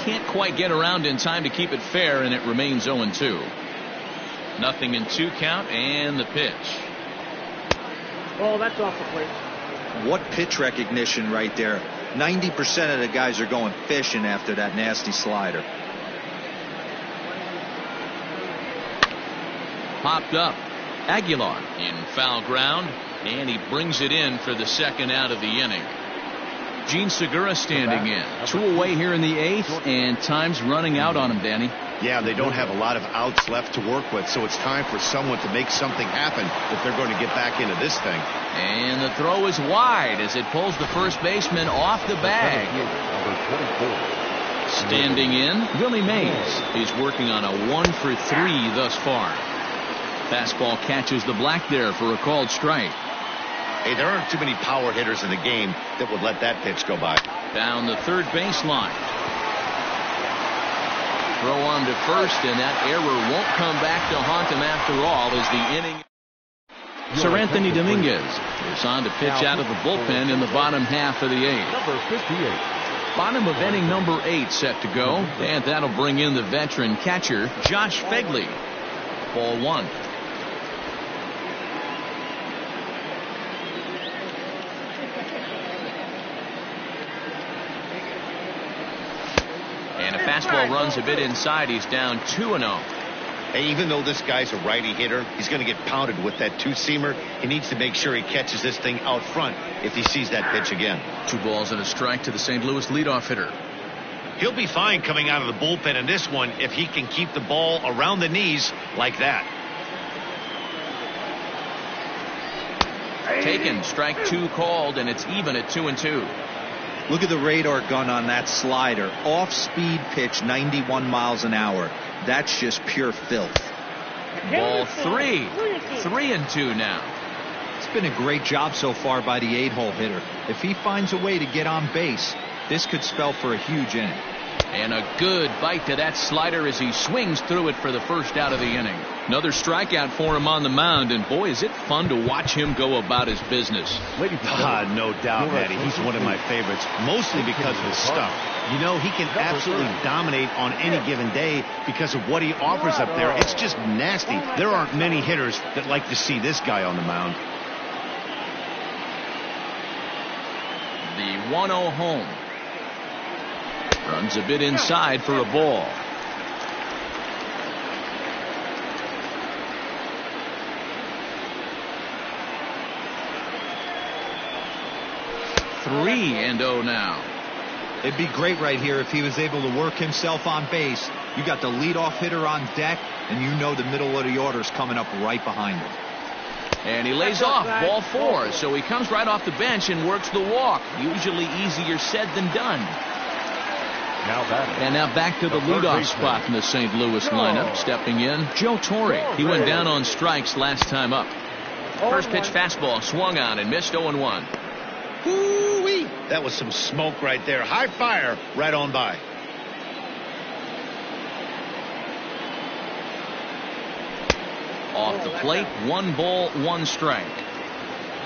Speaker 1: Can't quite get around in time to keep it fair, and it remains 0-2. Nothing in 2 count, and the pitch.
Speaker 5: Oh, that's off the plate.
Speaker 4: What pitch recognition right there. 90% of the guys are going fishing after that nasty slider.
Speaker 1: Popped up. Aguilar in foul ground, and he brings it in for the second out of the inning. Gene Segura standing in. 2 away here in the 8th, and time's running out on him, Danny.
Speaker 2: Yeah, they don't have a lot of outs left to work with, so it's time for someone to make something happen if they're going to get back into this thing.
Speaker 1: And the throw is wide as it pulls the first baseman off the bag. Standing in, Willie Mays. He's working on a 1-for-3 thus far. Fastball catches the black there for a called strike.
Speaker 2: Hey, there aren't too many power hitters in the game that would let that pitch go by.
Speaker 1: Down the third baseline. Throw on to first, and that error won't come back to haunt him after all as the inning. Sir Anthony Dominguez is on to pitch out of the bullpen in the bottom half of the 8th.
Speaker 3: Number 58.
Speaker 1: Bottom of inning number 8 set to go, and that'll bring in the veteran catcher Josh Fegley. Ball one. And a fastball runs a bit inside. He's down 2-0.
Speaker 2: Hey, even though this guy's a righty hitter, he's going to get pounded with that 2-seamer. He needs to make sure he catches this thing out front if he sees that pitch again.
Speaker 1: 2 balls and a strike to the St. Louis leadoff hitter.
Speaker 2: He'll be fine coming out of the bullpen in this one if he can keep the ball around the knees like that.
Speaker 1: Taken, strike 2 called, and it's even at 2-2.
Speaker 4: Look at the radar gun on that slider. Off-speed pitch, 91 miles an hour. That's just pure filth.
Speaker 1: Ball 3. 3-2 now.
Speaker 4: It's been a great job so far by the 8-hole hitter. If he finds a way to get on base, this could spell for a huge inning.
Speaker 1: And a good bite to that slider as he swings through it for the first out of the inning. Another strikeout for him on the mound, and boy, is it fun to watch him go about his business.
Speaker 2: No doubt, Matty. He's one of my favorites, mostly because of his stuff. You know, he can absolutely dominate on any given day because of what he offers up there. It's just nasty. There aren't many hitters that like to see this guy on the mound.
Speaker 1: The 1-0 home. Runs a bit inside for a ball. Three and 0 now.
Speaker 4: It'd be great right here if he was able to work himself on base. You got the leadoff hitter on deck, and you know the middle of the order's coming up right behind him.
Speaker 1: And he lays off, ball 4, so he comes right off the bench and works the walk. Usually easier said than done.
Speaker 3: Now batting.
Speaker 1: And now back to the leadoff spot in the St. Louis lineup. Stepping in, Joe Torre. He went down on strikes last time up. First pitch fastball swung on and missed 0-1.
Speaker 2: Woo-wee! That was some smoke right there. High fire right on by.
Speaker 1: Off the plate, 1 ball, 1 strike.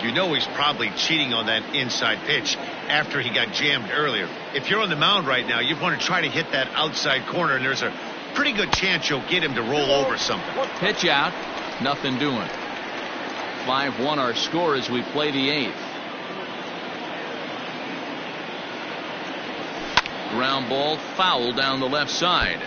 Speaker 2: You know he's probably cheating on that inside pitch after he got jammed earlier. If you're on the mound right now, you want to try to hit that outside corner, and there's a pretty good chance you'll get him to roll over something.
Speaker 1: Pitch out, nothing doing. 5-1 our score as we play the 8th. Ground ball, foul down the left side.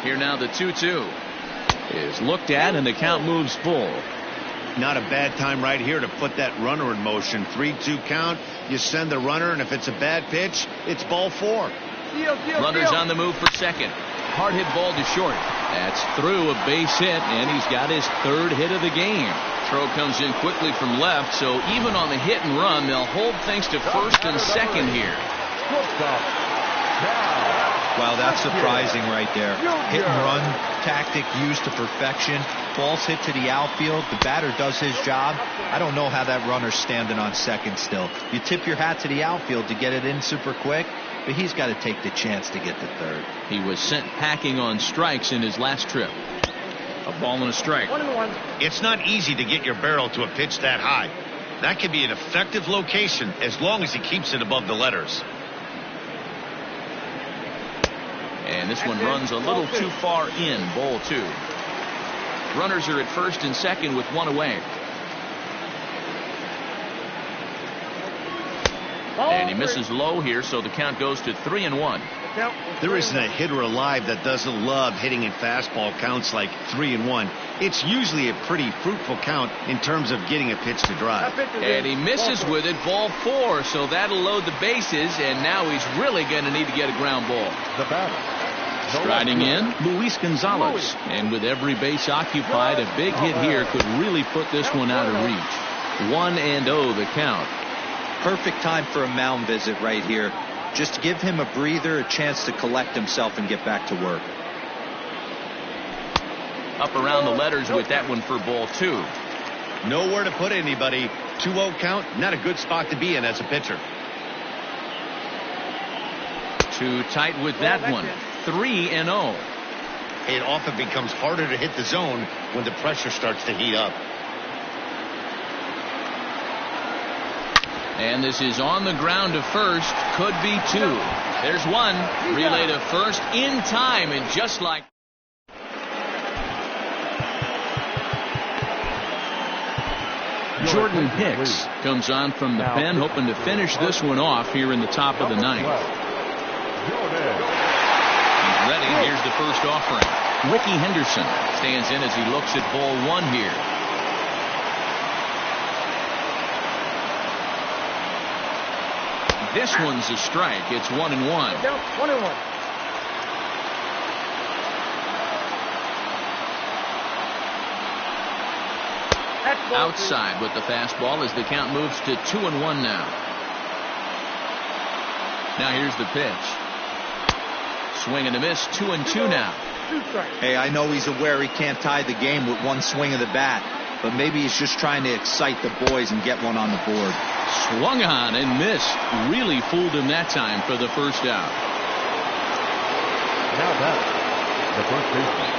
Speaker 1: Here now the 2-2 is looked at, and the count moves full.
Speaker 2: Not a bad time right here to put that runner in motion. 3-2 count. You send the runner, and if it's a bad pitch, it's ball 4.
Speaker 1: Runners on the move for second. Hard hit ball to short. That's through, a base hit, and he's got his 3rd hit of the game. Throw comes in quickly from left, so even on the hit and run, they'll hold things to first and second here.
Speaker 4: Wow, that's surprising right there. Hit and run tactic used to perfection. Ball's hit to the outfield. The batter does his job. I don't know how that runner's standing on second still. You tip your hat to the outfield to get it in super quick, but he's got to take the chance to get to third.
Speaker 1: He was sent packing on strikes in his last trip. A ball and a strike.
Speaker 5: 1-1.
Speaker 2: It's not easy to get your barrel to a pitch that high. That can be an effective location as long as he keeps it above the letters.
Speaker 1: And this one runs a little too far in. Ball 2. Runners are at first and second with 1 away. And he misses low here, so the count goes to 3-1.
Speaker 2: There isn't a hitter alive that doesn't love hitting in fastball counts like 3-1. It's usually a pretty fruitful count in terms of getting a pitch to drive.
Speaker 1: And he misses with it. Ball 4, so that'll load the bases, and now he's really going to need to get a ground ball.
Speaker 3: The batter.
Speaker 1: Striding in, Luis Gonzalez. And with every base occupied, a big hit here could really put this one out of reach. 1-0 the count.
Speaker 4: Perfect time for a mound visit right here. Just give him a breather, a chance to collect himself and get back to work.
Speaker 1: Up around the letters with that one for ball 2.
Speaker 2: Nowhere to put anybody. 2-0 count, not a good spot to be in as a pitcher.
Speaker 1: Too tight with that one. 3-0.
Speaker 2: It often becomes harder to hit the zone when the pressure starts to heat up.
Speaker 1: And this is on the ground to first. Could be 2. There's 1. Relay to first in time, and just like Jordan Hicks comes on from the pen, hoping to finish this one off here in the top of the 9th. He's ready. Here's the first offering. Ricky Henderson stands in as he looks at ball 1 here. This one's a strike. It's 1-1.
Speaker 5: 1-1.
Speaker 1: Outside with the fastball as the count moves to 2-1 now. Now here's the pitch. Swing and a miss. 2-2 now.
Speaker 4: Hey, I know he's aware he can't tie the game with one swing of the bat, but maybe he's just trying to excite the boys and get one on the board.
Speaker 1: Swung on and missed. Really fooled him that time for the first out.
Speaker 3: Now that the first baseman.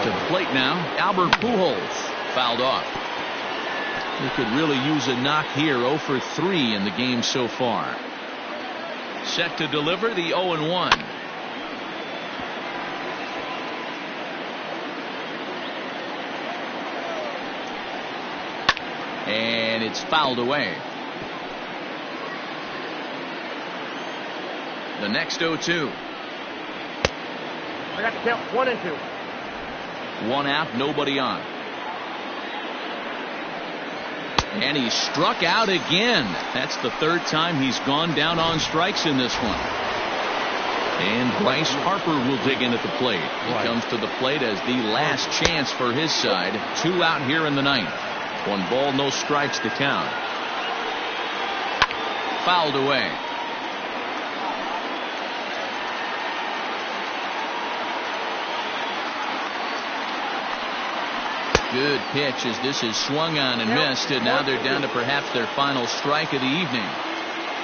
Speaker 1: To the plate now, Albert Pujols. Fouled off. He could really use a knock here. 0 for 3 in the game so far. Set to deliver the 0-1. And it's fouled away. The next 0-2.
Speaker 5: I got the count 1-2.
Speaker 1: 1 out, nobody on. And he struck out again. That's the 3rd time he's gone down on strikes in this one. And Bryce Harper will dig in at the plate. He comes to the plate as the last chance for his side. 2 out here in the 9th. 1 ball, no strikes to count. Fouled away. Good pitch as this is swung on and missed, and now they're down to perhaps their final strike of the evening.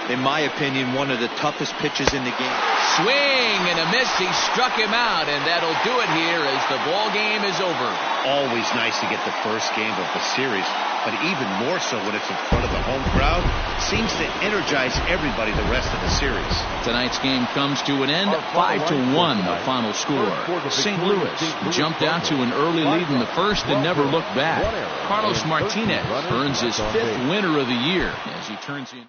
Speaker 4: In my opinion, one of the toughest pitches in the game.
Speaker 1: Swing and a miss. He struck him out, and that'll do it here as the ball game is over.
Speaker 2: Always nice to get the first game of the series, but even more so when it's in front of the home crowd. Seems to energize everybody the rest of the series.
Speaker 1: Tonight's game comes to an end, 5-1 the final score. St. Louis jumped out to an early lead in the first and never looked back. Carlos Martinez earns his 5th winner of the year as he turns in.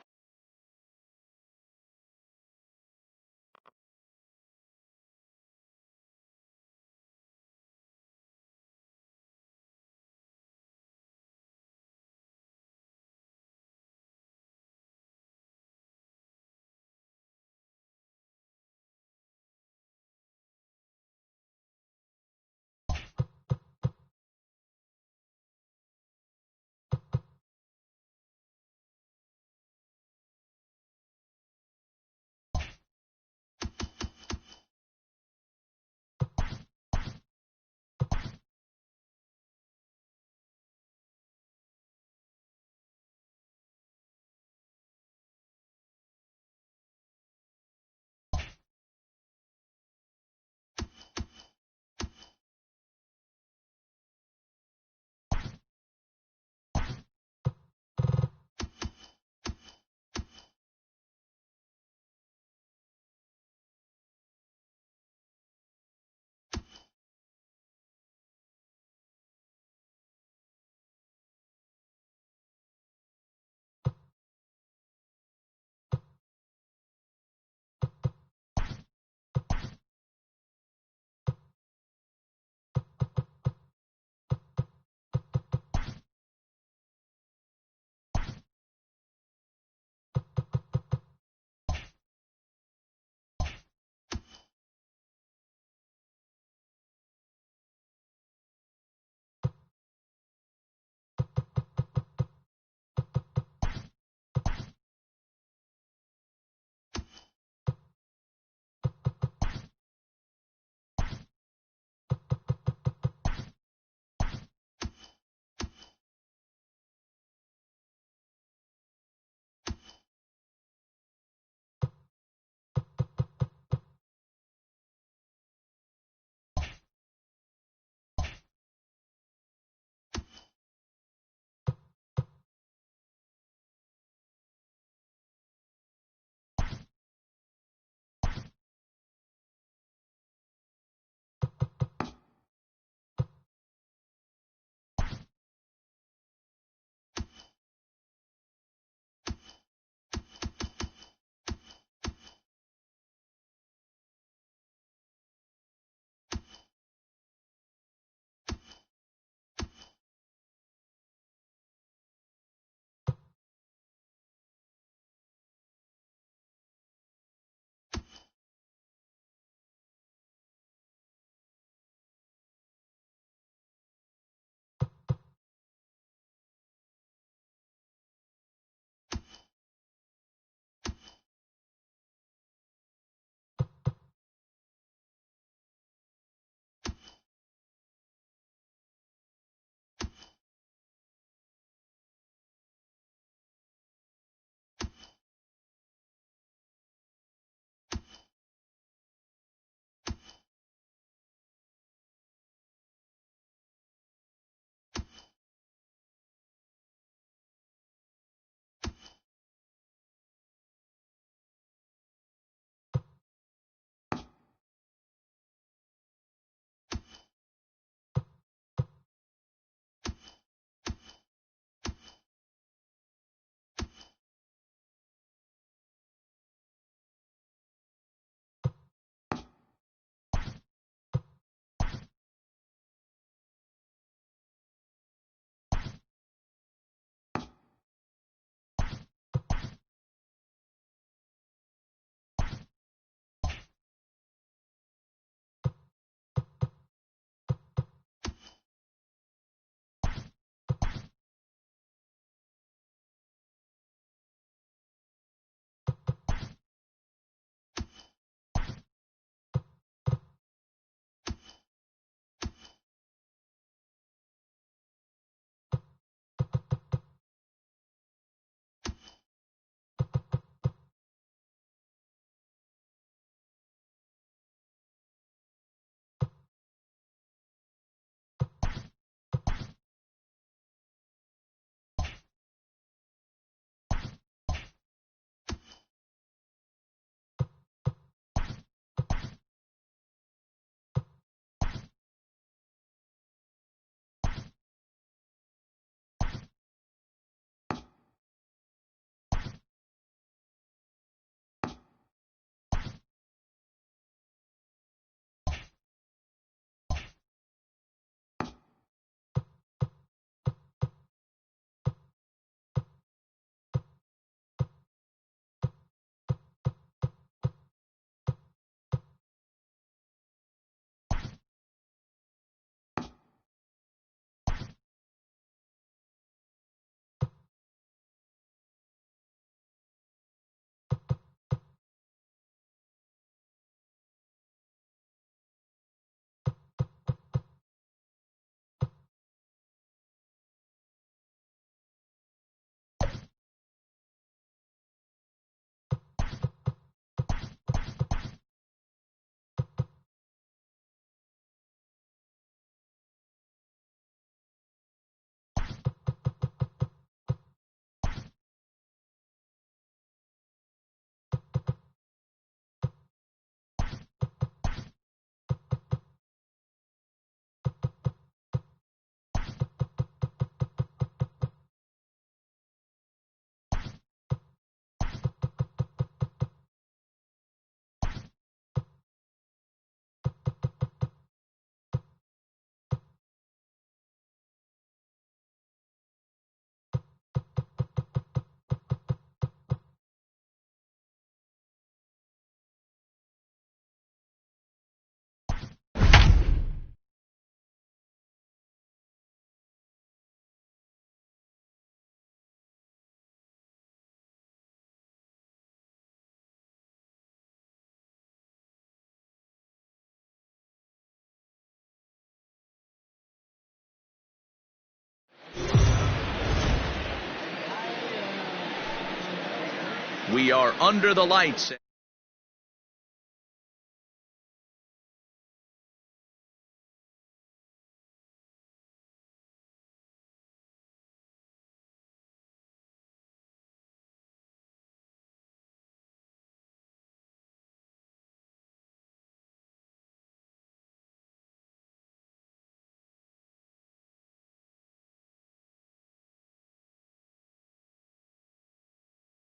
Speaker 1: We are under the lights.